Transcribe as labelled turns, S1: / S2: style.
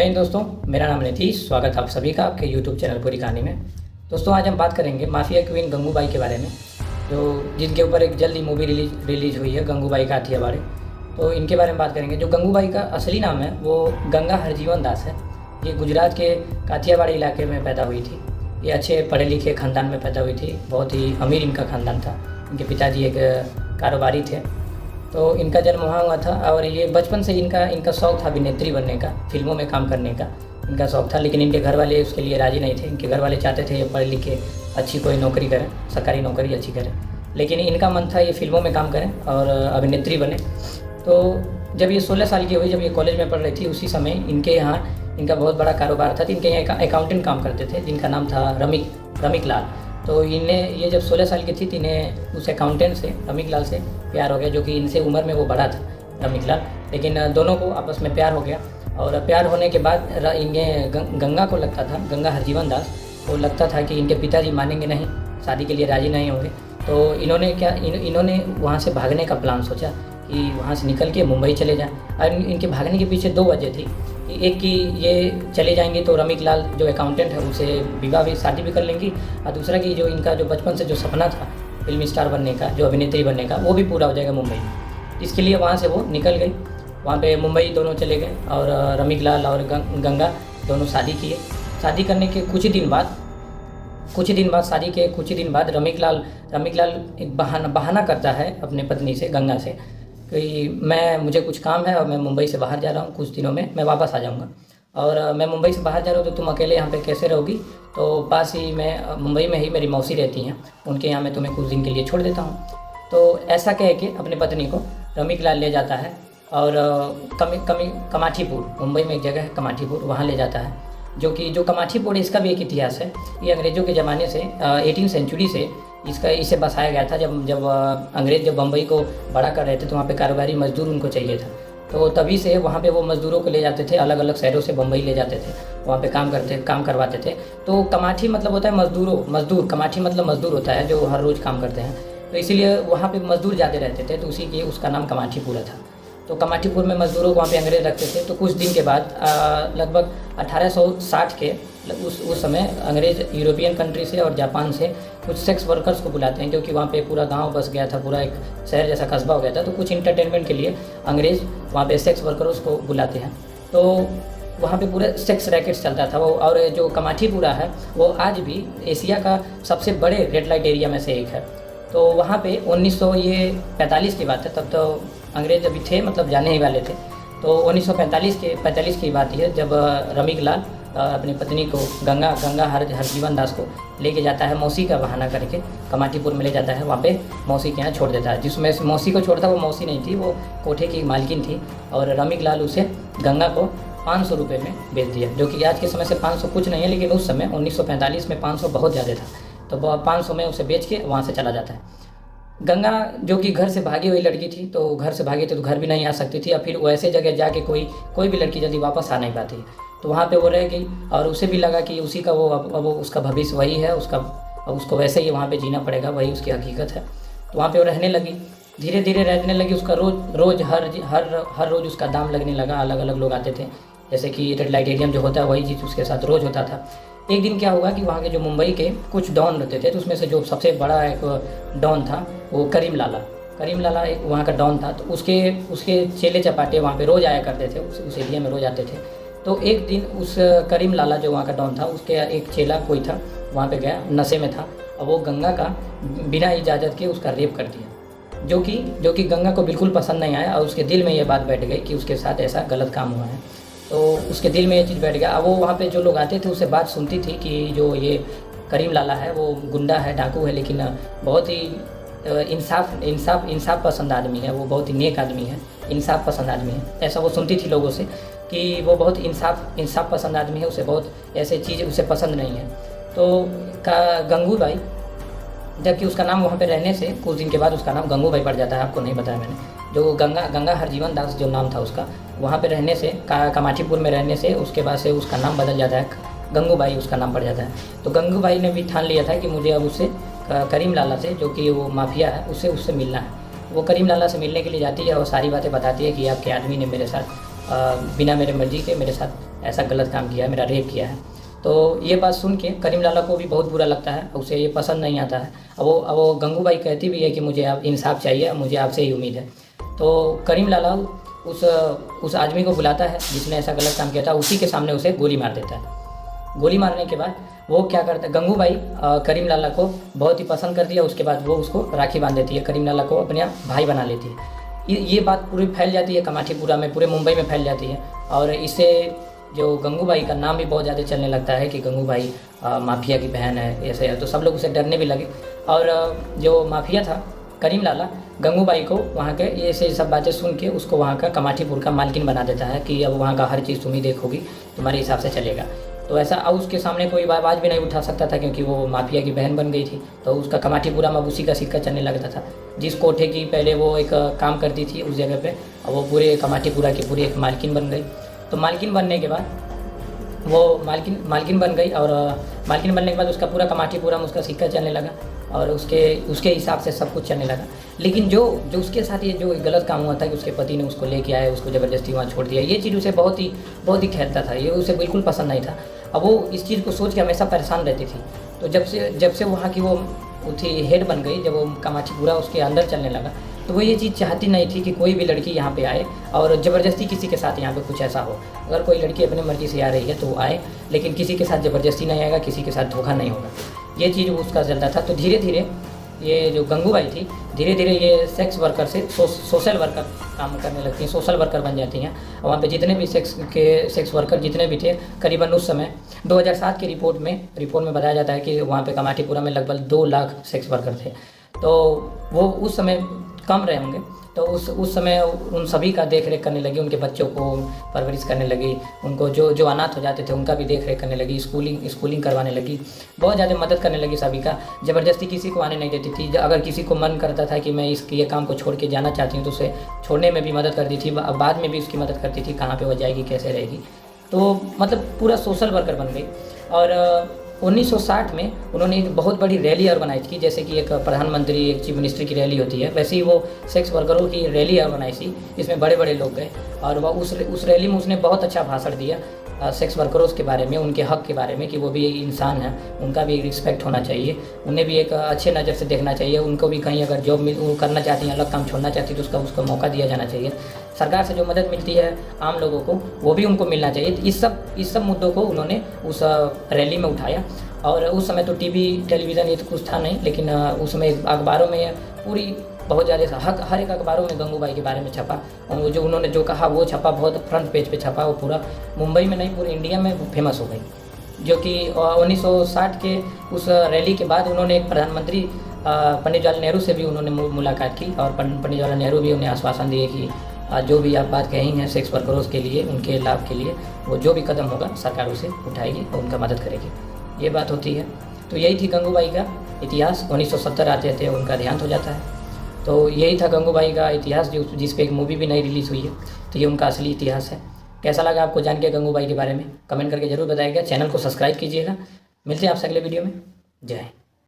S1: जय हिंद दोस्तों, मेरा नाम नीतीश। स्वागत है आप सभी का आपके YouTube चैनल पूरी कहानी में। दोस्तों, आज हम बात करेंगे माफिया क्वीन गंगूबाई के बारे में, जो जिनके ऊपर एक जल्दी मूवी रिलीज हुई है, गंगूबाई काठियावाड़ी। तो इनके बारे में बात करेंगे। जो गंगूबाई का असली नाम है वो गंगा हरजीवन दास है। ये गुजरात के काठियावाड़ी इलाके में पैदा हुई थी। ये अच्छे पढ़े लिखे ख़ानदान में पैदा हुई थी। बहुत ही अमीर इनका ख़ानदान था। इनके पिताजी एक कारोबारी थे। तो इनका जन्म वहाँ हुआ था और ये बचपन से इनका शौक़ था अभिनेत्री बनने का, फिल्मों में काम करने का इनका शौक़ था। लेकिन इनके घर वाले उसके लिए राज़ी नहीं थे। इनके घर वाले चाहते थे ये पढ़े लिखे अच्छी कोई नौकरी करें, सरकारी नौकरी अच्छी करें। लेकिन इनका मन था ये फिल्मों में काम करें और अभिनेत्री बने। तो जब ये 16 साल की हुई, जब ये कॉलेज में पढ़ रही थी, उसी समय इनके यहाँ इनका बहुत बड़ा कारोबार था। इनके यहाँ अकाउंटेंट काम करते थे जिनका नाम था रमिक लाल। तो ये जब 16 साल की थी तो इन्हें उस अकाउंटेंट से, रमिक लाल से प्यार हो गया, जो कि इनसे उम्र में वो बड़ा था, रमिक लाल। लेकिन दोनों को आपस में प्यार हो गया और प्यार होने के बाद इन्हें गंगा को लगता था, गंगा हरजीवन दास को लगता था कि इनके पिताजी मानेंगे नहीं, शादी के लिए राज़ी नहीं होंगे। तो इन्होंने वहाँ से भागने का प्लान सोचा कि वहाँ से निकल के मुंबई चले जाएँ। और इनके भागने के पीछे 2 वजह थी। एक कि ये चले जाएंगे तो रमिक लाल जो अकाउंटेंट है उसे विवाह भी, शादी भी कर लेंगी, और दूसरा कि जो इनका जो बचपन से जो सपना था फिल्म स्टार बनने का, जो अभिनेत्री बनने का, वो भी पूरा हो जाएगा मुंबई। इसके लिए वहाँ से वो निकल गई। वहाँ पे मुंबई दोनों चले गए और रमिक लाल और गंगा दोनों शादी किए। शादी करने के कुछ ही दिन बाद शादी के कुछ ही दिन बाद रमिक लाल एक बहाना करता है अपने पत्नी से, गंगा से, कि मुझे कुछ काम है और मैं मुंबई से बाहर जा रहा हूँ, कुछ दिनों में मैं वापस आ जाऊँगा। और मैं मुंबई से बाहर जा रहा हूँ तो तुम अकेले यहाँ पे कैसे रहोगी? तो पास ही मुंबई में ही मेरी मौसी रहती हैं, उनके यहाँ मैं तुम्हें कुछ दिन के लिए छोड़ देता हूँ। तो ऐसा कह के अपने पत्नी को रमिक लाल ले जाता है और कमाठीपुर, मुंबई में एक जगह है कमाठीपुर, वहाँ ले जाता है। जो कमाठीपुर है, इसका भी एक इतिहास है। ये अंग्रेज़ों के ज़माने से 18वीं सेंचुरी से इसे बसाया गया था। जब अंग्रेज़ जब बम्बई को बड़ा कर रहे थे तो वहाँ पे कारोबारी मजदूर उनको चाहिए था। तो तभी से वहाँ पे वो मज़दूरों को ले जाते थे, अलग अलग शहरों से बम्बई ले जाते थे, वहाँ पे काम करवाते थे। तो कमाठी मतलब होता है मजदूर, कमाठी मतलब मजदूर होता है जो हर रोज़ काम करते हैं। तो इसीलिए वहाँ पे मजदूर ज़्यादा रहते थे, तो उसका नाम कमाठीपुरा था। तो कमाठीपुर में मजदूरों को वहाँ पे अंग्रेज़ रखते थे। तो कुछ दिन के बाद लगभग 1860 के उस समय अंग्रेज़ यूरोपियन कंट्री से और जापान से कुछ सेक्स वर्कर्स को बुलाते हैं, क्योंकि वहाँ पे पूरा गांव बस गया था, पूरा एक शहर जैसा कस्बा हो गया था। तो कुछ इंटरटेनमेंट के लिए अंग्रेज़ वहाँ पे सेक्स वर्कर्स को बुलाते हैं। तो वहाँ पे पूरा सेक्स रैकेट्स चलता था वो। और जो कमाठीपुरा है वो आज भी एशिया का सबसे बड़े रेड लाइट एरिया में से एक है। तो वहाँ पे 1945 की बात है, तब तो अंग्रेज़ अभी थे, मतलब जाने ही वाले थे। तो 1945 की बात है जब रमिक लाल अपनी पत्नी को गंगा हरजीवन दास को लेके जाता है, मौसी का बहाना करके कमाठीपुर में ले जाता है। वहाँ पे मौसी के यहाँ छोड़ देता है। जिसमें मौसी को छोड़ता, वो मौसी नहीं थी, वो कोठे की मालकिन थी। और रमिक लाल उसे गंगा को 500 रुपये में बेच दिया, जो कि आज के समय से 500 कुछ नहीं है, लेकिन उस समय 1945 में 500 बहुत ज़्यादा था। तो 500 में उसे बेच के वहाँ से चला जाता है। गंगा जो कि घर से भागी हुई लड़की थी, तो घर से भागी थी तो घर भी नहीं आ सकती थी, और फिर वैसे जगह जाके कोई भी लड़की जल्दी वापस आ नहीं पाती। तो वहाँ पे वो रह गई और उसे भी लगा कि उसी का अब उसका भविष्य वही है, उसको वैसे ही वहाँ पे जीना पड़ेगा, वही उसकी हकीकत है। तो वहाँ पे वो रहने लगी, धीरे धीरे रहने लगी। उसका रोज़ हर रोज़ उसका दाम लगने लगा। अलग अलग लोग आते थे, जैसे कि रेड लाइट एरिया में जो होता है वही चीज़ उसके साथ रोज़ होता था। एक दिन क्या हुआ कि वहाँ के जो मुंबई के कुछ डॉन रहते थे, तो उसमें से जो सबसे बड़ा एक डॉन था वो करीम लाला एक वहाँ का डॉन था। तो उसके चेले चपाटे वहाँ पे रोज़ आया करते थे, उस एरिया में रोज़ आते थे। तो एक दिन उस करीम लाला जो वहाँ का डॉन था, उसके एक चेला कोई था, वहाँ पे गया, नशे में था, और वो गंगा का बिना इजाज़त के उसका रेप कर दिया, जो कि गंगा को बिल्कुल पसंद नहीं आया। और उसके दिल में ये बात बैठ गई कि उसके साथ ऐसा गलत काम हुआ है। तो उसके दिल में ये चीज़ बैठ गया। अब वो वहाँ पे जो लोग आते थे उससे बात सुनती थी कि जो ये करीम लाला है वो गुंडा है, डाकू है, लेकिन बहुत ही इंसाफ पसंद आदमी है, वो बहुत ही नेक आदमी है, इंसाफ पसंद आदमी है। ऐसा वो सुनती थी लोगों से कि वो बहुत इंसाफ पसंद आदमी है, उसे बहुत ऐसे चीज़ उसे पसंद नहीं है। तो गंगूबाई, जबकि उसका नाम वहाँ पे रहने से कुछ दिन के बाद उसका नाम गंगूबाई पड़ जाता है, आपको नहीं बताया मैंने। जो गंगा हरजीवन दास जो नाम था उसका, वहाँ पे रहने से, कमाठीपुर में रहने से उसके बाद से उसका नाम बदल जाता है, गंगूबाई उसका नाम पड़ जाता है। तो गंगूबाई ने भी ठान लिया था कि मुझे अब उससे करीम लाला से, जो कि वो माफिया है, उससे मिलना है। वो करीम लाला से मिलने के लिए जाती है और सारी बातें बताती है कि आपके आदमी ने मेरे साथ बिना मेरे मर्जी के मेरे साथ ऐसा गलत काम किया है, मेरा रेप किया है। तो ये बात सुन के करीम लाला को भी बहुत बुरा लगता है, उसे ये पसंद नहीं आता है। अब वो गंगूबाई कहती भी है कि मुझे आप इंसाफ चाहिए, मुझे आपसे ही उम्मीद है। तो करीम लाला उस आदमी को बुलाता है जिसने ऐसा गलत काम किया था, उसी के सामने उसे गोली मार देता है। गोली मारने के बाद वो क्या करता है, गंगूबाई करीम लाला को बहुत ही पसंद करती है। उसके बाद वो उसको राखी बांध देती है, करीम लाला को अपने भाई बना लेती है। ये बात पूरी फैल जाती है कमाठीपुरा में, पूरे मुंबई में फैल जाती है। और इससे जो गंगूबाई का नाम भी बहुत ज़्यादा चलने लगता है कि गंगूबाई माफिया की बहन है, ऐसे है। तो सब लोग उसे डरने भी लगे। और जो माफिया था करीम लाला, गंगूबाई को वहाँ के ये से सब बातें सुन के उसको वहाँ का कमाठीपुर का मालकिन बना देता है कि अब वहाँ का हर चीज़ तुम ही देखोगी, तुम्हारे हिसाब से चलेगा। तो ऐसा अब उसके सामने कोई आवाज़ भी नहीं उठा सकता था, क्योंकि वो माफिया की बहन बन गई थी। तो उसका कमाठीपुरा में उसी का सिक्का चलने लगता था। जिस कोठे की पहले वो एक काम करती थी उस जगह पे, अब वो पूरे कमाठीपुरा की पूरी एक मालकिन बन गई। तो मालकिन बनने के बाद वो मालकिन बन गई, और मालकिन बनने के बाद उसका पूरा कमाठीपुरा में उसका सिक्का चलने लगा, और उसके हिसाब से सब कुछ चलने लगा। लेकिन जो उसके साथ ये जो गलत काम हुआ था कि उसके पति ने उसको लेके आए, उसको ज़बरदस्ती वहाँ छोड़ दिया, ये चीज़ उसे बहुत ही खेलता था, ये उसे बिल्कुल पसंद नहीं था। अब वो इस चीज़ को सोच के हमेशा परेशान रहती थी। तो जब से वहाँ की वो थी हेड बन गई, जब वो कमाठीपुरा उसके अंदर चलने लगा, तो वो ये चीज़ चाहती नहीं थी कि कोई भी लड़की यहाँ पे आए और ज़बरदस्ती किसी के साथ यहाँ पे कुछ ऐसा हो। अगर कोई लड़की अपनी मर्ज़ी से आ रही है तो वो आए, लेकिन किसी के साथ ज़बरदस्ती नहीं आएगा, किसी के साथ धोखा नहीं होगा। ये चीज़ उसका चलता था। तो धीरे धीरे ये जो गंगूबाई थी, धीरे धीरे ये सेक्स वर्कर से सोशल वर्कर काम करने लगती हैं, सोशल वर्कर बन जाती हैं। और वहाँ पे जितने भी सेक्स वर्कर जितने भी थे, करीबन उस समय 2007 की रिपोर्ट में बताया जाता है कि वहाँ पे कमाठीपुरा में लगभग 2 लाख सेक्स वर्कर थे। तो वो उस समय कम रहे होंगे। तो उस समय उन सभी का देख रेख करने लगी, उनके बच्चों को परवरिश करने लगी, उनको जो अनाथ हो जाते थे उनका भी देख रेख करने लगी, स्कूलिंग करवाने लगी, बहुत ज़्यादा मदद करने लगी सभी का। ज़बरदस्ती किसी को आने नहीं देती थी। अगर किसी को मन करता था कि मैं ये काम को छोड़ के जाना चाहती हूँ तो उसे छोड़ने में भी मदद करती थी, बाद में भी उसकी मदद करती थी, कहाँ पर वो जाएगी, कैसे रहेगी। तो मतलब पूरा सोशल वर्कर बन गई। और 1960 में उन्होंने एक बहुत बड़ी रैली ऑर्गेनाइज की, जैसे कि एक प्रधानमंत्री, एक चीफ मिनिस्टर की रैली होती है, वैसे ही वो सेक्स वर्करों की रैली ऑर्गेनाइज की, जिसमें बड़े बड़े लोग गए। और वह उस रैली में उसने बहुत अच्छा भाषण दिया सेक्स वर्करों के बारे में, उनके हक़ के बारे में, कि वो भी एक इंसान है, उनका भी एक रिस्पेक्ट होना चाहिए, उन्हें भी एक अच्छे नज़र से देखना चाहिए, उनको भी कहीं अगर जॉब करना चाहती हैं, अलग काम छोड़ना चाहती है तो उसका मौका दिया जाना चाहिए। सरकार से जो मदद मिलती है आम लोगों को, वो भी उनको मिलना चाहिए। तो इस सब मुद्दों को उन्होंने उस रैली में उठाया। और उस समय तो टीवी टेलीविज़न ये तो कुछ था नहीं, लेकिन उस समय अखबारों में पूरी बहुत ज़्यादा हर एक अखबारों में गंगूबाई के बारे में छपा, और जो उन्होंने जो कहा वो छपा, बहुत फ्रंट पेज पे छपा। वो पूरा मुंबई में नहीं, पूरे इंडिया में फेमस हो गई। जो कि 1960 के उस रैली के बाद उन्होंने एक प्रधानमंत्री पंडित जवाहरलाल नेहरू से भी उन्होंने मुलाकात की, और पंडित जवाहरलाल नेहरू भी उन्हें आश्वासन दिए कि जो भी आप बात कही हैं सेक्स वर्करों के लिए, उनके लाभ के लिए, वो जो भी कदम होगा सरकार उसे उठाएगी और उनका मदद करेगी। ये बात होती है। तो यही थी गंगूबाई का इतिहास। 1970 आते थे उनका देहांत हो जाता है। तो यही था गंगूबाई का इतिहास, जिस पे एक मूवी भी नई रिलीज़ हुई है। तो ये उनका असली इतिहास है। कैसा लगा आपको जान के गंगूबाई के बारे में, कमेंट करके ज़रूर बताइएगा। चैनल को सब्सक्राइब कीजिएगा। मिलते हैं आपसे अगले वीडियो में। जय हिंद।